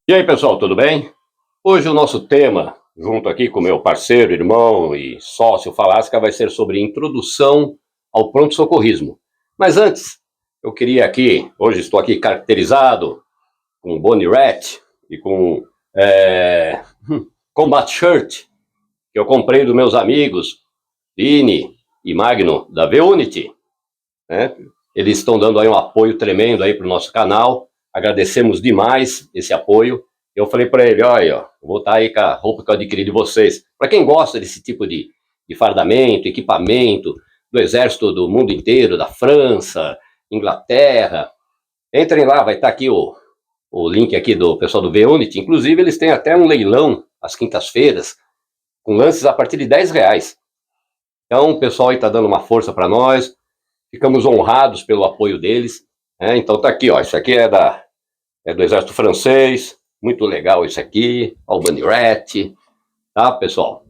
E aí, pessoal, tudo bem? Hoje o nosso tema, junto aqui com meu parceiro, irmão e sócio Falasca, vai ser sobre introdução ao pronto-socorrismo. Mas antes, eu queria aqui, hoje estou aqui caracterizado com Bonnie Rat e com Combat Shirt, que eu comprei dos meus amigos Vini e Magno, da V-Unity, né? Eles estão dando aí um apoio tremendo aí para o nosso canal. Agradecemos demais esse apoio. Eu falei para ele, olha, vou estar aí com a roupa que eu adquiri de vocês. Para quem gosta desse tipo de fardamento, equipamento, do exército do mundo inteiro, da França, Inglaterra, entrem lá, vai estar aqui o link aqui do pessoal do V-Unity. Inclusive, eles têm até um leilão às quintas-feiras, com lances a partir de R$10. Então, o pessoal aí está dando uma força para nós. Ficamos honrados pelo apoio deles. Então tá aqui, ó. Isso aqui é do exército francês. Muito legal isso aqui. Ó, o Bunny Rat. Tá, pessoal?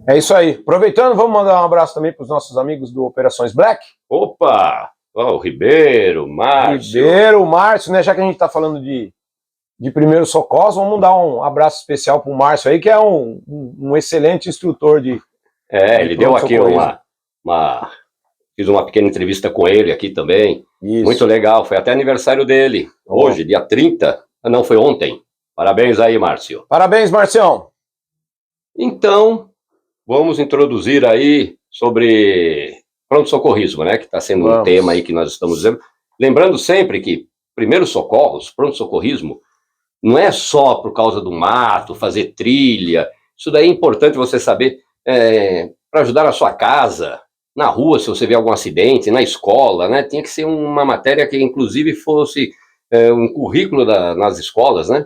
É isso aí. Aproveitando, vamos mandar um abraço também para os nossos amigos do Operações Black. Opa! Ó, o Ribeiro, Márcio. Ribeiro, Márcio, né? Já que a gente está falando de primeiros socorros, vamos dar um abraço especial para o Márcio aí, que é um excelente instrutor de ele deu aqui fiz uma pequena entrevista com ele aqui também. Isso. Muito legal, foi até aniversário dele. Hoje, dia 30. Não, foi ontem. Parabéns aí, Márcio. Parabéns, Marcião. Então, vamos introduzir aí sobre pronto-socorrismo, né? Que está sendo um tema aí que nós estamos dizendo. Lembrando sempre que primeiros socorros, pronto-socorrismo, não é só por causa do mato, fazer trilha. Isso daí é importante você saber para ajudar a sua casa, na rua, se você vê algum acidente, na escola, né? Tinha que ser uma matéria que, inclusive, fosse um currículo nas escolas, né?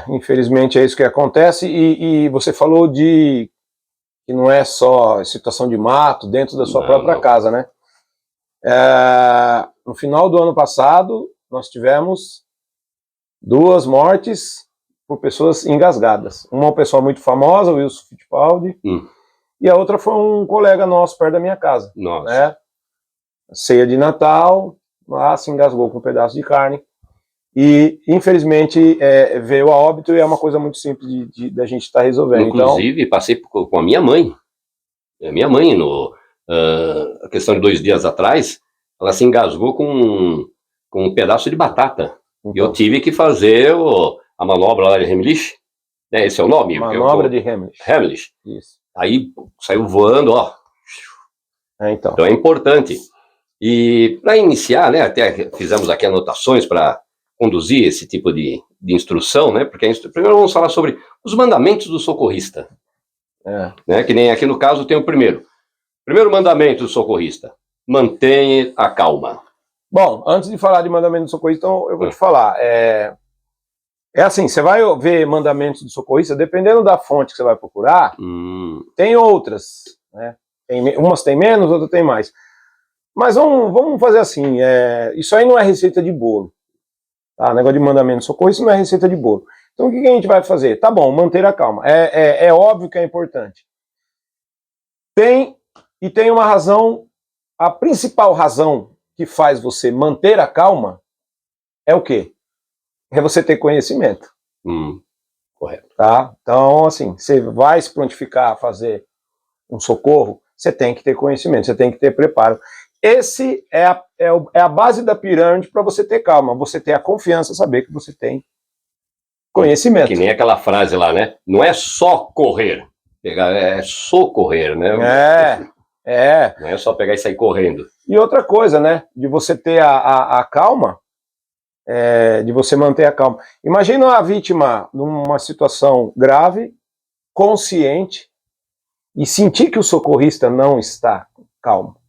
Infelizmente é isso que acontece. E você falou de que não é só situação de mato dentro da sua própria casa, né? No final do ano passado, nós tivemos 2 mortes por pessoas engasgadas. Uma pessoa muito famosa, o Wilson Fittipaldi, e a outra foi um colega nosso perto da minha casa. Nossa. Né? Ceia de Natal, lá se engasgou com um pedaço de carne. E, infelizmente, veio a óbito e é uma coisa muito simples da gente estar resolvendo. Inclusive, passei com a minha mãe. A minha mãe, a questão de 2 dias atrás, ela se engasgou com um pedaço de batata. E eu tive que fazer a manobra lá de Heimlich. Esse é o nome? Manobra de Heimlich. Heimlich. Isso. Aí saiu voando, ó. Então é importante. E para iniciar, né, até fizemos aqui anotações para conduzir esse tipo de instrução, né, porque primeiro vamos falar sobre os mandamentos do socorrista. Né, que nem aqui no caso tem o primeiro. Primeiro mandamento do socorrista: mantenha a calma. Bom, antes de falar de mandamento do socorrista, então eu vou te falar. Assim, você vai ver mandamentos do socorrista, dependendo da fonte que você vai procurar, tem outras, né? Umas tem menos, outras tem mais. Mas vamos fazer assim, isso aí não é receita de bolo. Tá? Negócio de mandamento do socorrista não é receita de bolo. Então o que a gente vai fazer? Tá bom, manter a calma. É óbvio que é importante. Tem uma razão, a principal razão que faz você manter a calma é o quê? É você ter conhecimento. Correto. Tá? Então, assim, você vai se prontificar a fazer um socorro, você tem que ter conhecimento, você tem que ter preparo. Esse é a base da pirâmide para você ter calma, você ter a confiança, saber que você tem conhecimento. Que nem aquela frase lá, né? Não é só correr, é socorrer, né? Não é só pegar e sair correndo. E outra coisa, né? De você ter a calma, de você manter a calma. Imagina a vítima numa situação grave, consciente, e sentir que o socorrista não está calmo.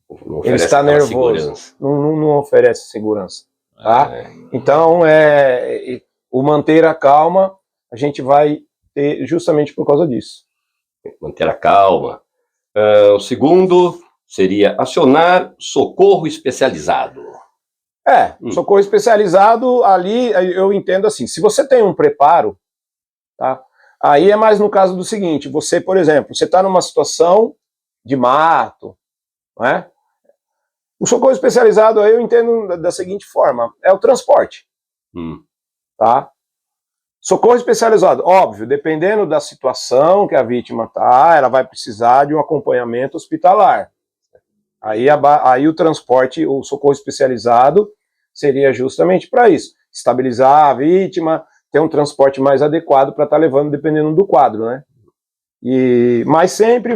Ele está nervoso. Não oferece segurança. Tá? Então, o manter a calma, a gente vai ter justamente por causa disso. Manter a calma. O segundo seria acionar socorro especializado. Socorro especializado, ali eu entendo assim, se você tem um preparo, tá? Aí é mais no caso do seguinte, você, por exemplo, você está numa situação de mato, não é? O socorro especializado aí eu entendo da seguinte forma, é o transporte, tá? Socorro especializado, óbvio, dependendo da situação que a vítima está, ela vai precisar de um acompanhamento hospitalar. Aí o transporte, o socorro especializado seria justamente para isso, estabilizar a vítima, ter um transporte mais adequado para estar levando, dependendo do quadro, né? Mas sempre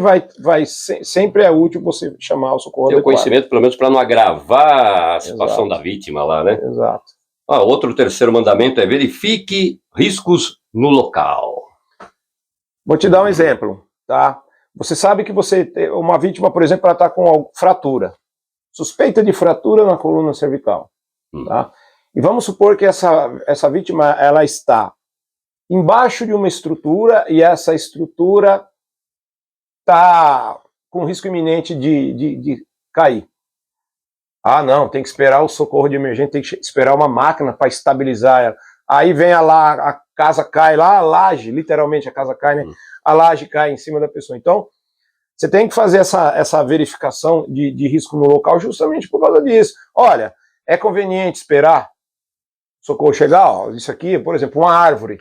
é útil você chamar o socorro adequado. Ter o conhecimento, pelo menos, para não agravar a situação da vítima lá, né? Exato. Outro terceiro mandamento é verifique riscos no local. Vou te dar um exemplo, tá? Você sabe que uma vítima, por exemplo, ela está com fratura. Suspeita de fratura na coluna cervical. Tá? E vamos supor que essa vítima ela está embaixo de uma estrutura e essa estrutura está com risco iminente de cair. Ah, não, tem que esperar o socorro de emergência, tem que esperar uma máquina para estabilizar ela. Aí vem a casa cai lá, a laje, literalmente a casa cai, né? A laje cai em cima da pessoa. Então, você tem que fazer essa verificação de risco no local justamente por causa disso. Olha, é conveniente esperar o socorro chegar, ó, isso aqui, por exemplo, uma árvore.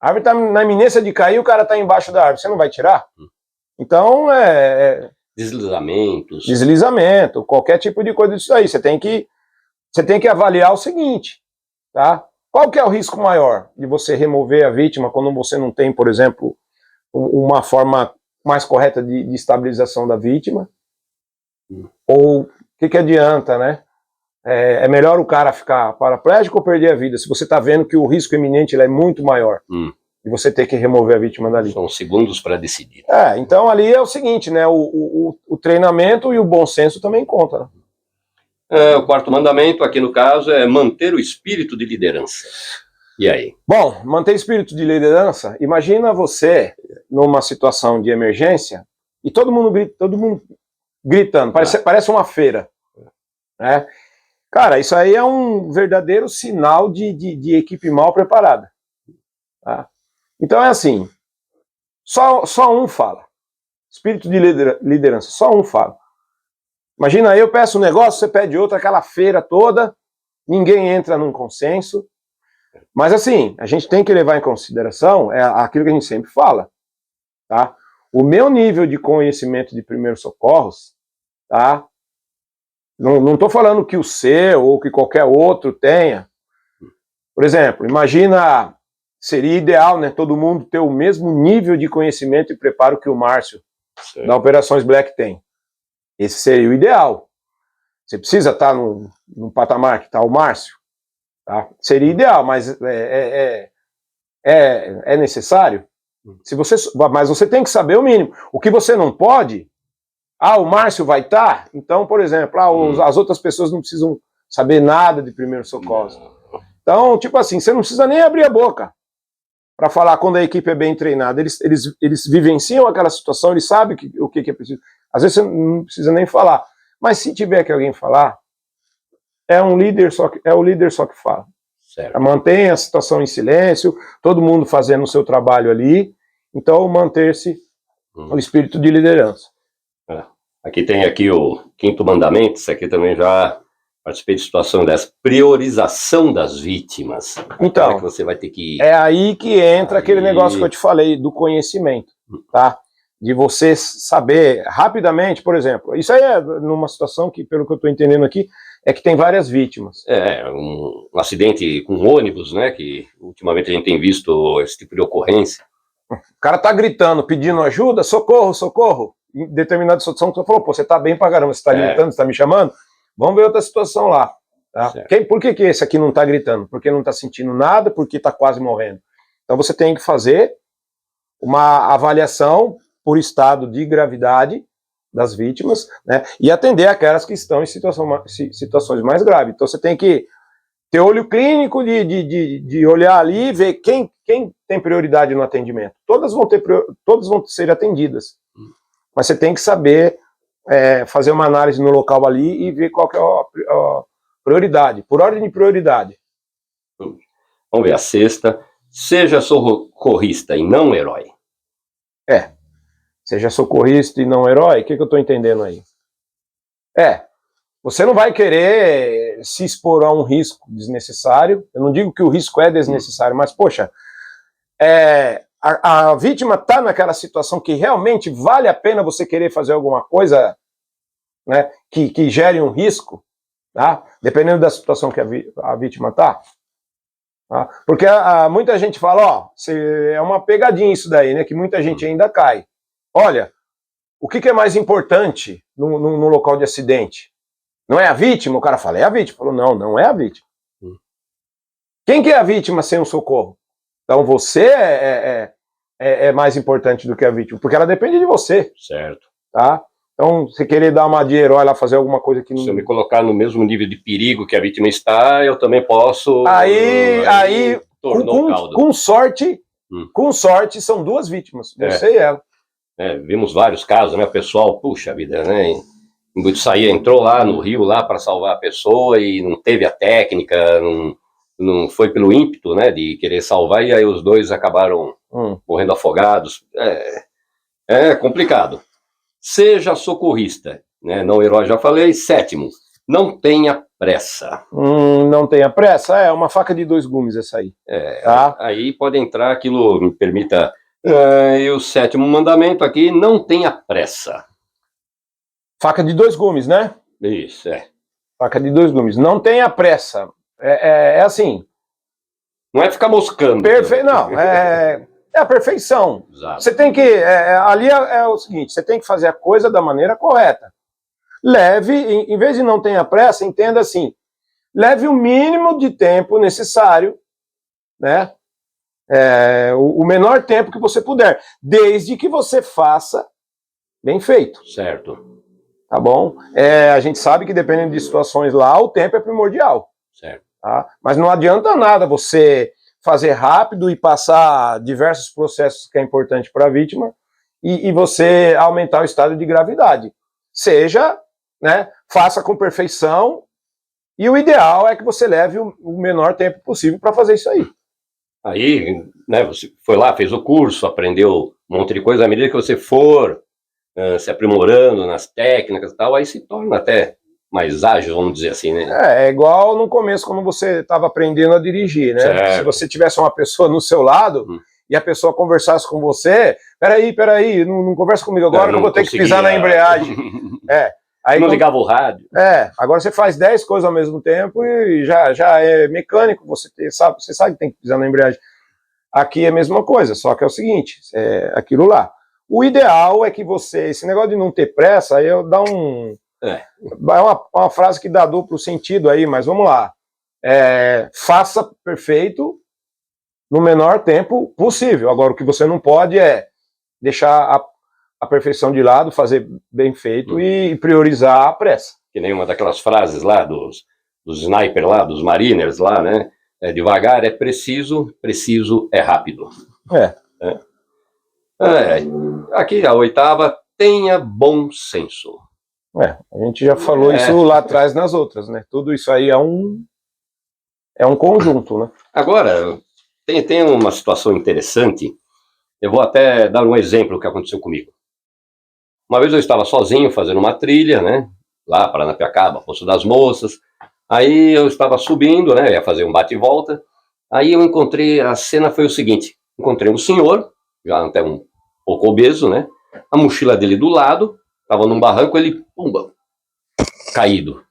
A árvore está na iminência de cair, o cara está embaixo da árvore, você não vai tirar? Então, Deslizamento, qualquer tipo de coisa disso aí. Você tem que avaliar o seguinte, tá? Qual que é o risco maior de você remover a vítima quando você não tem, por exemplo, uma forma mais correta de estabilização da vítima? Ou o que adianta, né? É melhor o cara ficar paraplégico ou perder a vida, se você está vendo que o risco iminente é muito maior e você ter que remover a vítima dali. São segundos para decidir. Então ali é o seguinte, né? O treinamento e o bom senso também conta, né? O quarto mandamento, aqui no caso, é manter o espírito de liderança. E aí? Bom, manter espírito de liderança, imagina você numa situação de emergência e todo mundo gritando, parece uma feira, né? Cara, isso aí é um verdadeiro sinal de equipe mal preparada. Tá? Então é assim, só um fala. Espírito de liderança, só um fala. Imagina aí, eu peço um negócio, você pede outro, aquela feira toda, ninguém entra num consenso. Mas assim, a gente tem que levar em consideração aquilo que a gente sempre fala. Tá? O meu nível de conhecimento de primeiros socorros, tá? Não estou falando que o seu ou que qualquer outro tenha. Por exemplo, imagina, seria ideal, né, todo mundo ter o mesmo nível de conhecimento e preparo que o Márcio da Operações Black tem. Esse seria o ideal. Você precisa estar no patamar que está o Márcio? Tá? Seria ideal, mas é necessário? Mas você tem que saber o mínimo. O que você não pode... o Márcio vai estar? Então, por exemplo, as outras pessoas não precisam saber nada de primeiros socorros. Então, tipo assim, você não precisa nem abrir a boca para falar quando a equipe é bem treinada. Eles vivenciam aquela situação, eles sabem o que é preciso. Às vezes você não precisa nem falar. Mas se tiver que alguém falar, é o líder só que fala. Certo. Mantenha a situação em silêncio, todo mundo fazendo o seu trabalho ali. Então, manter-se o espírito de liderança. Aqui tem o quinto mandamento, isso aqui também já participei de situação dessa, priorização das vítimas. Então, que você vai ter que... é aí que entra aquele negócio que eu te falei, do conhecimento, tá? De você saber rapidamente, por exemplo, isso aí é numa situação que, pelo que eu estou entendendo aqui, é que tem várias vítimas. Um acidente com ônibus, né, que ultimamente a gente tem visto esse tipo de ocorrência. O cara tá gritando, pedindo ajuda, socorro, socorro. Em determinada situação, você falou, você tá bem pra caramba, você tá gritando, você tá me chamando? Vamos ver outra situação lá. Tá? Por que esse aqui não tá gritando? Porque não tá sentindo nada, porque tá quase morrendo. Então você tem que fazer uma avaliação por estado de gravidade das vítimas, né? E atender aquelas que estão em situações mais graves. Então você tem que ter olho clínico de olhar ali e ver quem tem prioridade no atendimento. Todas vão ser atendidas. Mas você tem que saber fazer uma análise no local ali e ver qual que é a prioridade, por ordem de prioridade. Vamos ver a sexta. Seja socorrista e não herói. Seja socorrista e não herói, o que eu estou entendendo aí? Você não vai querer se expor a um risco desnecessário. Eu não digo que o risco é desnecessário, mas, poxa, a vítima está naquela situação que realmente vale a pena você querer fazer alguma coisa, né, que gere um risco, tá? Dependendo da situação que a vítima está. Tá? Porque muita gente fala, ó, é uma pegadinha isso daí, né, que muita gente ainda cai. Olha, o que é mais importante no local de acidente? Não é a vítima? O cara fala, é a vítima. Falou, não, não é a vítima. Quem que é a vítima sem o socorro? Então você é mais importante do que a vítima, porque ela depende de você. Certo. Tá? Então, você querer dar uma de herói lá, fazer alguma coisa que não... Se eu me colocar no mesmo nível de perigo que a vítima está, eu também posso... Aí com sorte, são duas vítimas, você e ela. Vimos vários casos, né? O pessoal, puxa vida, né? Entrou lá no rio lá para salvar a pessoa e não teve a técnica, não foi pelo ímpeto, né? De querer salvar, e aí os dois acabaram morrendo afogados. É complicado. Seja socorrista, né? Não herói, já falei. 7º, não tenha pressa. Não tenha pressa? É uma faca de 2 gumes essa aí. Tá? Aí pode entrar aquilo, me permita... e o 7º mandamento aqui, não tenha pressa. Faca de 2 gumes, né? Isso, Faca de 2 gumes. Não tenha pressa. É assim... Não é ficar moscando. Não, é a perfeição. Exato. Você tem que... ali é o seguinte, você tem que fazer a coisa da maneira correta. Leve, em vez de não tenha pressa, entenda assim, leve o mínimo de tempo necessário, né? O menor tempo que você puder, desde que você faça bem feito. Certo. Tá bom? A gente sabe que dependendo de situações lá, o tempo é primordial. Certo. Tá? Mas não adianta nada você fazer rápido e passar diversos processos que é importante para a vítima e você aumentar o estado de gravidade. Seja, né, faça com perfeição e o ideal é que você leve o menor tempo possível para fazer isso aí. Aí, né, você foi lá, fez o curso, aprendeu um monte de coisa, à medida que você for se aprimorando nas técnicas e tal, aí se torna até mais ágil, vamos dizer assim, né? É igual no começo, quando você estava aprendendo a dirigir, né? Certo. Se você tivesse uma pessoa no seu lado e a pessoa conversasse com você, peraí, não conversa comigo agora que eu vou ter que pisar na embreagem. Aí não ligava o rádio. Agora você faz 10 coisas ao mesmo tempo e já é mecânico, você sabe que tem que pisar na embreagem. Aqui é a mesma coisa, só que é o seguinte, aquilo lá. O ideal é que esse negócio de não ter pressa, aí eu dá é uma frase que dá duplo sentido aí, mas vamos lá. Faça perfeito no menor tempo possível. Agora, o que você não pode é deixar a perfeição de lado, fazer bem feito e priorizar a pressa. Que nem uma daquelas frases lá dos snipers lá, dos mariners lá, né? Devagar é preciso, preciso é rápido. Aqui a 8ª, tenha bom senso. A gente já falou isso lá atrás nas outras, né? Tudo isso aí é um conjunto, né? Agora, tem uma situação interessante, eu vou até dar um exemplo que aconteceu comigo. Uma vez eu estava sozinho fazendo uma trilha, né? Lá, Paranapiacaba, Poço das Moças. Aí eu estava subindo, né? Ia fazer um bate e volta. Aí eu encontrei, a cena foi o seguinte, encontrei um senhor, já até um pouco obeso, né? A mochila dele do lado, estava num barranco, ele, pumba, caído.